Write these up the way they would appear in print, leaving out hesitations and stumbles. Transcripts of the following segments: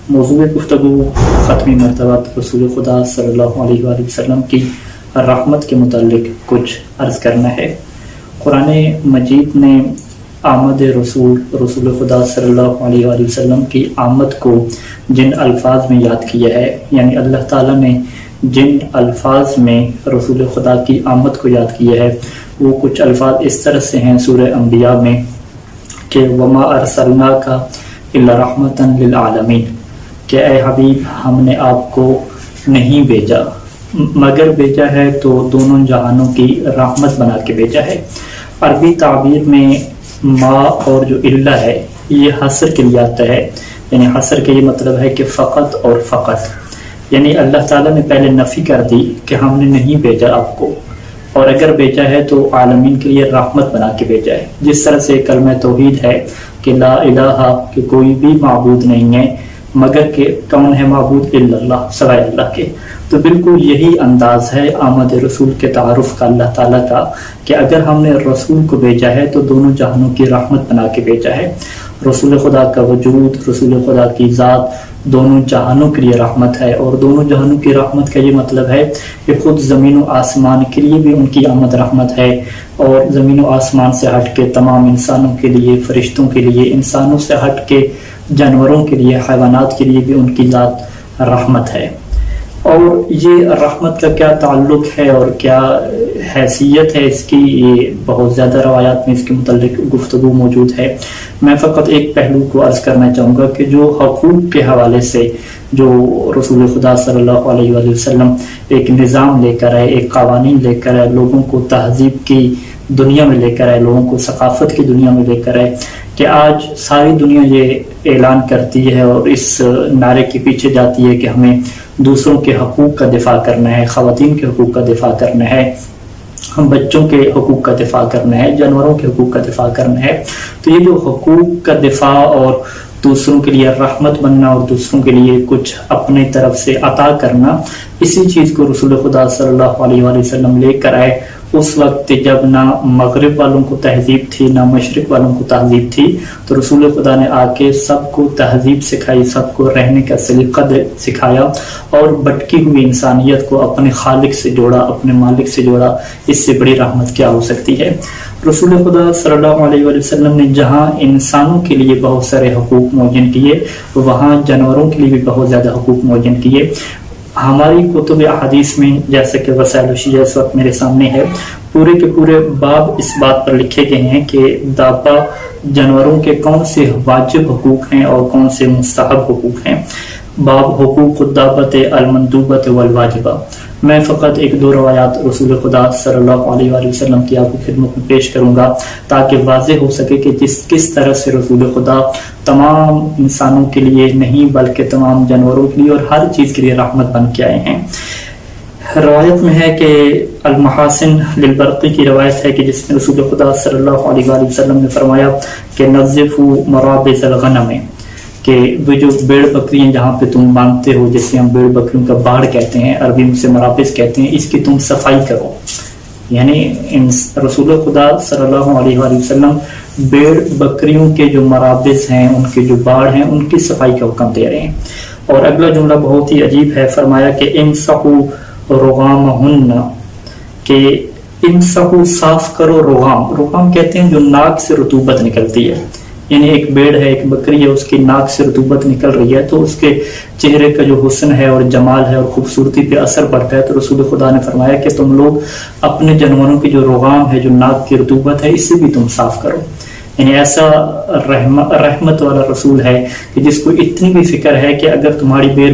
موضوع گفتگو ختمی مرتبہ رسول خدا صلی اللہ علیہ وآلہ وسلم کی رحمت کے متعلق کچھ عرض کرنا ہے۔ قرآن مجید نے آمد رسول خدا صلی اللہ علیہ وآلہ وسلم کی آمد کو جن الفاظ میں یاد کیا ہے، یعنی اللہ تعالیٰ نے جن الفاظ میں رسول خدا کی آمد کو یاد کیا ہے وہ کچھ الفاظ اس طرح سے ہیں سورہ انبیاء میں کہ وما ارسلناک الا رحمتا للعالمین، کہ اے حبیب ہم نے آپ کو نہیں بھیجا مگر بھیجا ہے تو دونوں جہانوں کی رحمت بنا کے بھیجا ہے۔ عربی تعبیر میں ما اور جو الا ہے یہ حصر کے لیے آتا ہے، یعنی حصر کا یہ مطلب ہے کہ فقط اور فقط، یعنی اللہ تعالیٰ نے پہلے نفی کر دی کہ ہم نے نہیں بھیجا آپ کو، اور اگر بھیجا ہے تو عالمین کے لیے رحمت بنا کے بھیجا ہے۔ جس طرح سے کلمہ توحید ہے کہ لا الہ، کہ کوئی بھی معبود نہیں ہے مگر کہ کون ہے معبود الا اللہ، سوائے اللہ کے۔ تو بالکل یہی انداز ہے آمد رسول کے تعارف کا اللہ تعالیٰ کا کہ اگر ہم نے رسول کو بھیجا ہے تو دونوں جہانوں کی رحمت بنا کے بھیجا ہے۔ رسول خدا کا وجود، رسول خدا کی ذات دونوں جہانوں کے لیے رحمت ہے، اور دونوں جہانوں کی رحمت کا یہ مطلب ہے کہ خود زمین و آسمان کے لیے بھی ان کی آمد رحمت ہے، اور زمین و آسمان سے ہٹ کے تمام انسانوں کے لیے، فرشتوں کے لیے، انسانوں سے ہٹ کے جانوروں کے لیے، حیوانات کے لیے بھی ان کی ذات رحمت ہے۔ اور یہ رحمت کا کیا تعلق ہے اور کیا حیثیت ہے اس کی، یہ بہت زیادہ روایات میں اس کے متعلق گفتگو موجود ہے۔ میں فقط ایک پہلو کو عرض کرنا چاہوں گا کہ جو حقوق کے حوالے سے جو رسول خدا صلی اللہ علیہ وآلہ وسلم ایک نظام لے کر آئے، ایک قوانین لے کر آئے، لوگوں کو تہذیب کی دنیا میں لے کر آئے، لوگوں کو ثقافت کی دنیا میں لے کر آئے، کہ آج ساری دنیا یہ اعلان کرتی ہے اور اس نعرے کے پیچھے جاتی ہے کہ ہمیں دوسروں کے حقوق کا دفاع کرنا ہے، خواتین کے حقوق کا دفاع کرنا ہے، بچوں کے حقوق کا دفاع کرنا ہے، جانوروں کے حقوق کا دفاع کرنا ہے۔ تو یہ جو حقوق کا دفاع اور دوسروں کے لیے رحمت بننا اور دوسروں کے لیے کچھ اپنے طرف سے عطا کرنا، اسی چیز کو رسول خدا صلی اللہ علیہ وآلہ وسلم لے کر آئے اس وقت جب نہ مغرب والوں کو تہذیب تھی نہ مشرق والوں کو تہذیب تھی۔ تو رسول خدا نے آ کے سب کو تہذیب سکھائی، سب کو رہنے کا سلیقہ سکھایا، اور بٹکی ہوئی انسانیت کو اپنے خالق سے جوڑا، اپنے مالک سے جوڑا۔ اس سے بڑی رحمت کیا ہو سکتی ہے؟ رسول خدا صلی اللہ علیہ وآلہ وسلم نے جہاں انسانوں کے لیے بہت سارے حقوق معین کیے، وہاں جانوروں کے لیے بھی بہت زیادہ حقوق معین کیے۔ ہماری کتب احادیث میں جیسے کہ وسائل الشیعہ اس وقت میرے سامنے ہے، پورے کے پورے باب اس بات پر لکھے گئے ہیں کہ دابا جانوروں کے کون سے واجب حقوق ہیں اور کون سے مستحب حقوق ہیں۔ باب حقوق الدابۃ المندوبۃ والواجبہ۔ میں فقط ایک دو روایات رسول خدا صلی اللہ علیہ وآلہ وسلم کی آپ کی خدمت میں پیش کروں گا تاکہ واضح ہو سکے کہ کس طرح سے رسول خدا تمام انسانوں کے لیے نہیں بلکہ تمام جانوروں کے لیے اور ہر چیز کے لیے رحمت بن کے آئے ہیں۔ روایت میں ہے کہ المحاسن للبرقی کی روایت ہے کہ جس میں رسول خدا صلی اللہ علیہ وآلہ وسلم نے فرمایا کہ نظفوا مرابض الغنم، کہ وہ جو بیڑ بکریاں جہاں پہ تم باندھتے ہو، جیسے ہم بیڑ بکریوں کا باڑ کہتے ہیں، عربی میں سے مرابض کہتے ہیں، اس کی تم صفائی کرو۔ یعنی رسول خدا صلی اللہ علیہ وآلہ وسلم بیڑ بکریوں کے جو مرابض ہیں، ان کے جو باڑ ہیں، ان کی صفائی کا حکم دے رہے ہیں۔ اور اگلا جملہ بہت ہی عجیب ہے، فرمایا کہ امسحوا رغامہن، کہ امسحوا صاف کرو رغام۔ رغام کہتے ہیں جو ناک سے رطوبت نکلتی ہے، یعنی ایک بیڑ ہے، ایک بکری ہے، اس کی ناک سے رطوبت نکل رہی ہے تو اس کے چہرے کا جو حسن ہے اور جمال ہے اور خوبصورتی پہ اثر پڑتا ہے۔ تو رسول خدا نے فرمایا کہ تم لوگ اپنے جانوروں کی جو رغام ہے، جو ناک کی رطوبت ہے، اسے بھی تم صاف کرو۔ یعنی ایسا رحمت والا رسول ہے کہ جس کو اتنی بھی فکر ہے کہ اگر تمہاری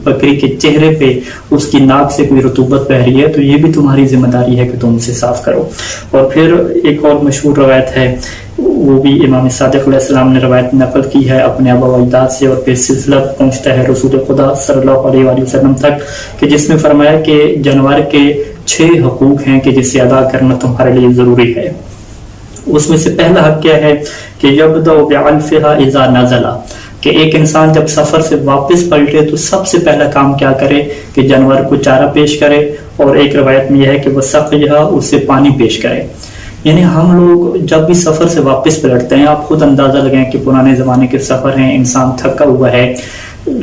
بکری کے چہرے پہ اس کی ناک سے کوئی رطوبت بہ رہی ہے تو یہ بھی تمہاری ذمہ داری ہے کہ تم اسے صاف کرو۔ اور پھر ایک اور مشہور روایت ہے، وہ بھی امام صادق علیہ السلام نے روایت نقل کی ہے اپنے آبا و اجداد سے، اور پھر سلسلہ پہنچتا ہے رسول خدا صلی اللہ علیہ وآلہ وسلم تک، کہ جس میں فرمایا کہ جانور کے 6 حقوق ہیں کہ جسے ادا کرنا تمہارے لیے ضروری ہے۔ اس میں سے پہلا حق کیا ہے کہ یبدأ بعلفها اذا نزل، کہ ایک انسان جب سفر سے واپس پلٹے تو سب سے پہلا کام کیا کرے کہ جانور کو چارہ پیش کرے، اور ایک روایت میں یہ ہے کہ وہ سقیھا، اسے پانی پیش کرے۔ یعنی ہم لوگ جب بھی سفر سے واپس پلٹتے ہیں، آپ خود اندازہ لگائیں کہ پرانے زمانے کے سفر ہیں، انسان تھکا ہوا ہے،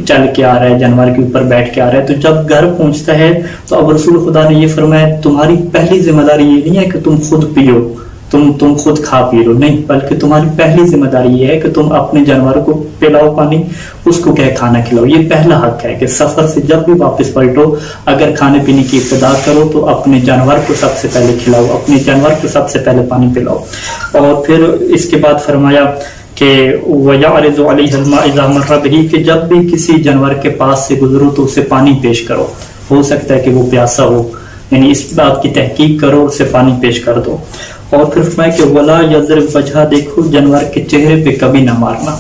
چل کے آ رہا ہے، جانور کے اوپر بیٹھ کے آ رہا ہے، تو جب گھر پہنچتا ہے تو اب رسول خدا نے یہ فرمایا تمہاری پہلی ذمہ داری یہ نہیں ہے کہ تم خود پیو، تم خود کھا پی لو، نہیں، بلکہ تمہاری پہلی ذمہ داری یہ ہے کہ تم اپنے جانور کو پلاؤ پانی، اس کو کیا کھانا کھلاؤ۔ یہ پہلا حق ہے کہ سفر سے جب بھی واپس پلٹو، اگر کھانے پینے کی ابتدا کرو تو اپنے جانور کو سب سے پہلے کھلاؤ، اپنے جانور کو سب سے پہلے پانی پلاؤ۔ اور پھر اس کے بعد فرمایا کہ وَيَعْرِضُ عَلَيْهَا الْمَاءَ إِذَا مَرَّ بِهِ، کہ جب بھی کسی جانور کے پاس سے گزرو تو اسے پانی پیش کرو، ہو سکتا ہے کہ وہ پیاسا ہو، یعنی اس بات کی تحقیق کرو، اسے پانی پیش کر دو۔ اور پھر فرمایا کہ وَلَا يَضْرِبْ وَجْهَهُ، دیکھو جانور کے چہرے پہ کبھی نہ مارنا،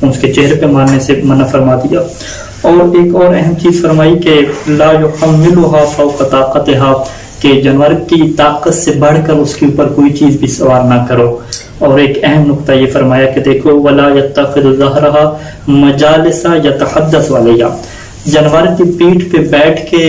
اس کے چہرے پہ مارنے سے منع فرما دیا۔ اور ایک اور اہم چیز فرمائی کہ لَا يُحَمِّلُهَا فَوْقَ طَاقَتِهَا، کہ جانور کی طاقت سے بڑھ کر اس کے اوپر کوئی چیز بھی سوار نہ کرو۔ اور ایک اہم نقطہ یہ فرمایا کہ دیکھو وَلَا يَتَّخِذُ ظَهْرَهَا مَجَالِسَ يَتَحَدَّثُ عَلَيْهَا، جانور کی پیٹھ پہ بیٹھ کے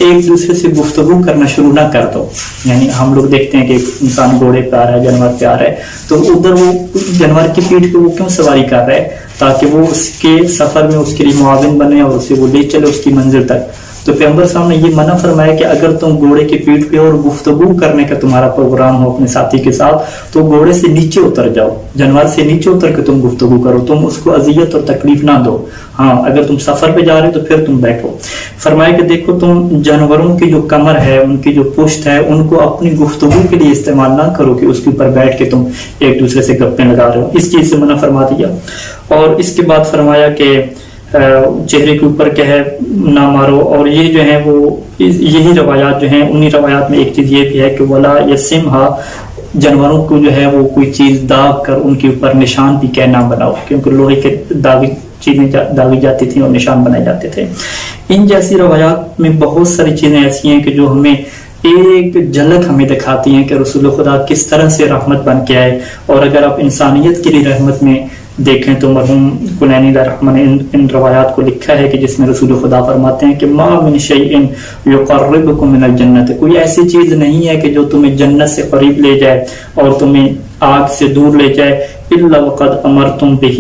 ایک دوسرے سے گفتگو کرنا شروع نہ کر دو۔ یعنی ہم لوگ دیکھتے ہیں کہ انسان گھوڑے پہ آ رہا ہے، جانور پہ آ رہا ہے، تو ادھر وہ جانور کی پیٹھ پہ وہ کیوں سواری کر رہا ہے؟ تاکہ وہ اس کے سفر میں اس کے لیے معاون بنے اور اسے وہ لے چلے اس کی منزل تک۔ تو پیغمبر صاحب نے یہ منع فرمایا کہ اگر تم گھوڑے کی پیٹھ پہ اور گفتگو کرنے کا تمہارا پروگرام ہو اپنے ساتھی کے ساتھ، تو گھوڑے سے نیچے اتر جاؤ، جانور سے نیچے اتر کے تم گفتگو کرو، تم اس کو اذیت اور تکلیف نہ دو۔ ہاں اگر تم سفر پہ جا رہے تو پھر تم بیٹھو۔ فرمایا کہ دیکھو تم جانوروں کی جو کمر ہے، ان کی جو پشت ہے، ان کو اپنی گفتگو کے لیے استعمال نہ کرو کہ اس کے اوپر بیٹھ کے تم ایک دوسرے سے گپیں لگا رہے ہو، اس چیز سے منع فرما دیا۔ اور اس کے بعد فرمایا کہ چہرے کے اوپر کیا ہے نہ مارو۔ اور یہ جو ہے وہ یہی روایات جو ہیں، انہی روایات میں ایک چیز یہ بھی ہے کہ ولا یسمھا، جانوروں کو جو ہے وہ کوئی چیز داغ کر ان کے اوپر نشان بھی کیا نہ بناؤ، کیونکہ لوہے کے داغی چیزیں داغی جاتی تھیں اور نشان بنائے جاتے تھے۔ ان جیسی روایات میں بہت ساری چیزیں ایسی ہیں کہ جو ہمیں ایک جھلک ہمیں دکھاتی ہیں کہ رسول خدا کس طرح سے رحمت بن کے آئے۔ اور اگر آپ انسانیت کے لیے رحمت میں دیکھیں تو مرحوم کلینی رحمہ نے ان روایات کو لکھا ہے کہ جس میں رسول خدا فرماتے ہیں کہ ما من شیء یقربکم من الجنت، کوئی ایسی چیز نہیں ہے کہ جو تمہیں جنت سے قریب لے جائے اور تمہیں آگ سے دور لے جائے، الا وقد امرتم بہ،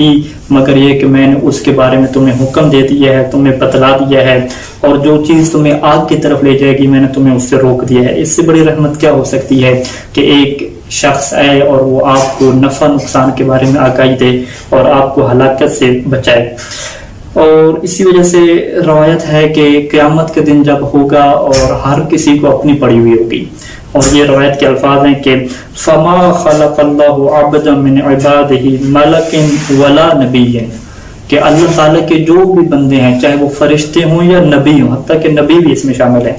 مگر یہ کہ میں نے اس کے بارے میں تمہیں حکم دے دیا ہے، تمہیں بتلا دیا ہے، اور جو چیز تمہیں آگ کی طرف لے جائے گی میں نے تمہیں اس سے روک دیا ہے۔ اس سے بڑی رحمت کیا ہو سکتی ہے کہ ایک شخص آئے اور وہ آپ کو نفع نقصان کے بارے میں آگاہی دے اور آپ کو ہلاکت سے بچائے۔ اور اسی وجہ سے روایت ہے کہ قیامت کے دن جب ہوگا اور ہر کسی کو اپنی پڑی ہوئی ہوگی، اور یہ روایت کے الفاظ ہیں کہ فما خلق اللہ عبدا من عبادہ ملک ولا نبی، کہ اللہ تعالیٰ کے جو بھی بندے ہیں چاہے وہ فرشتے ہوں یا نبی ہوں، حتیٰ کہ نبی بھی اس میں شامل ہے،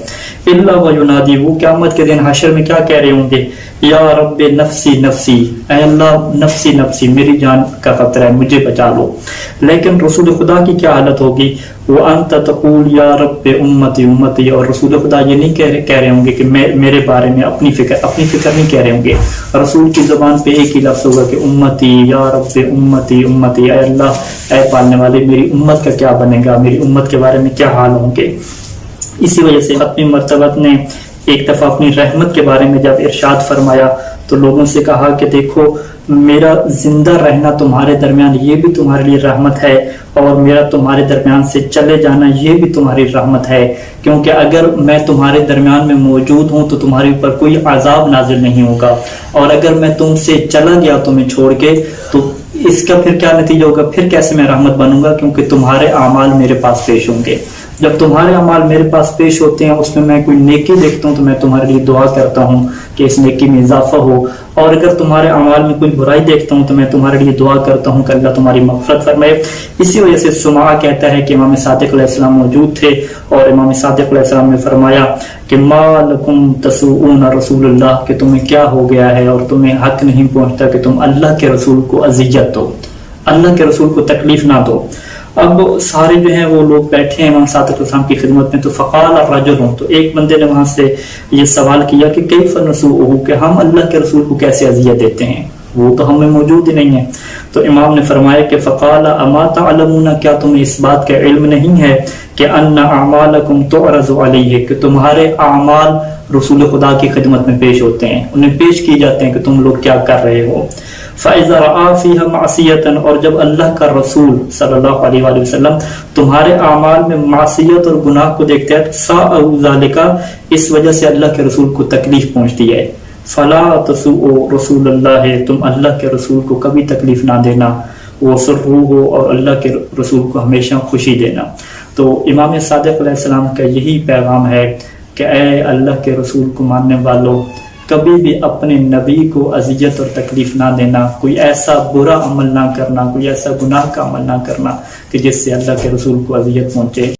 الا وینادی، وہ قیامت کے دن حشر میں کیا کہہ رہے ہوں گے، یا رب نفسی نفسی، اے اللہ نفسی نفسی، میری جان کا خطرہ ہے، مجھے بچا لو۔ لیکن رسول خدا کی کیا حالت ہوگی، وانت تقول یا رب امتی امتی، اور رسول خدا یہ نہیں کہہ رہے ہوں گے کہ میرے بارے میں اپنی فکر نہیں کہہ رہے ہوں گے، رسول کی زبان پہ ایک ہی لفظ ہوگا کہ امتی، یا رب امتی امتی، اے اللہ اے پالنے والے میری امت کا کیا بنے گا، میری امت کے بارے میں کیا حال ہوں گے۔ اسی وجہ سے ختمی مرتبہ نے ایک دفعہ اپنی رحمت کے بارے میں جب ارشاد فرمایا تو لوگوں سے کہا کہ دیکھو میرا زندہ رہنا تمہارے درمیان یہ بھی تمہارے لیے رحمت ہے، اور میرا تمہارے درمیان سے چلے جانا یہ بھی تمہاری رحمت ہے، کیونکہ اگر میں تمہارے درمیان میں موجود ہوں تو تمہارے اوپر کوئی عذاب نازل نہیں ہوگا، اور اگر میں تم سے چلا گیا تمہیں چھوڑ کے تو اس کا پھر کیا نتیجہ ہوگا، پھر کیسے میں رحمت بنوں گا، کیونکہ تمہارے اعمال میرے پاس پیش ہوں گے۔ جب تمہارے اعمال میرے پاس پیش ہوتے ہیں، اس میں کوئی نیکی دیکھتا ہوں تو میں تمہارے لیے دعا کرتا ہوں کہ اس نیکی میں اضافہ ہو، اور اگر تمہارے اعمال میں کوئی برائی دیکھتا ہوں تو میں تمہارے لیے دعا کرتا ہوں کہ اللہ تمہاری مغفرت فرمائے۔ اسی وجہ سے سمعہ کہتا ہے کہ امام صادق علیہ السلام موجود تھے، اور امام صادق علیہ السلام نے فرمایا کہ ما لکم تسوؤون رسول اللہ، کہ تمہیں کیا ہو گیا ہے اور تمہیں حق نہیں پہنچتا کہ تم اللہ کے رسول کو اذیت دو، اللہ کے رسول کو تکلیف نہ دو۔ اب سارے جو ہیں وہ لوگ بیٹھے ہیں امام صادق علیہ السلام کی خدمت میں، تو فقال الرجل، تو ایک بندے نے وہاں سے یہ سوال کیا کہ کیف نسوءہ، کہ ہم اللہ کے رسول کو کیسے اذیت دیتے ہیں، وہ تو ہمیں موجود ہی نہیں ہے۔ تو امام نے فرمایا کہ فقال اما تعلمون، کیا تمہیں اس بات کا علم نہیں ہے کہ ان اعمالکم تعرض علیہ، کہ تمہارے اعمال رسول خدا کی خدمت میں پیش ہوتے ہیں، انہیں پیش کی جاتے ہیں کہ تم لوگ کیا کر رہے ہو. فَإِذَا رَأَى فِيهَا مَعْصِيَةً، اور جب اللہ کا رسول صلی اللہ علیہ وآلہ وسلم تمہارے اعمال میں معصیت اور گناہ کو دیکھتے ہیں، سَاءَهُ ذَلِكَ، اس وجہ سے اللہ کے رسول کو تکلیف پہنچتی ہے. فَلَا تَسُوءُوا رَسُولَ اللَّهِ، تم اللہ کے رسول کو کبھی تکلیف نہ دینا. وَسُرُّوهُ، اور اللہ کے رسول کو ہمیشہ خوشی دینا. تو امام صادق علیہ السلام کا یہی پیغام ہے کہ اے اللہ کے رسول کو ماننے والوں، کبھی بھی اپنے نبی کو اذیت اور تکلیف نہ دینا، کوئی ایسا برا عمل نہ کرنا، کوئی ایسا گناہ کا عمل نہ کرنا کہ جس سے اللہ کے رسول کو اذیت پہنچے.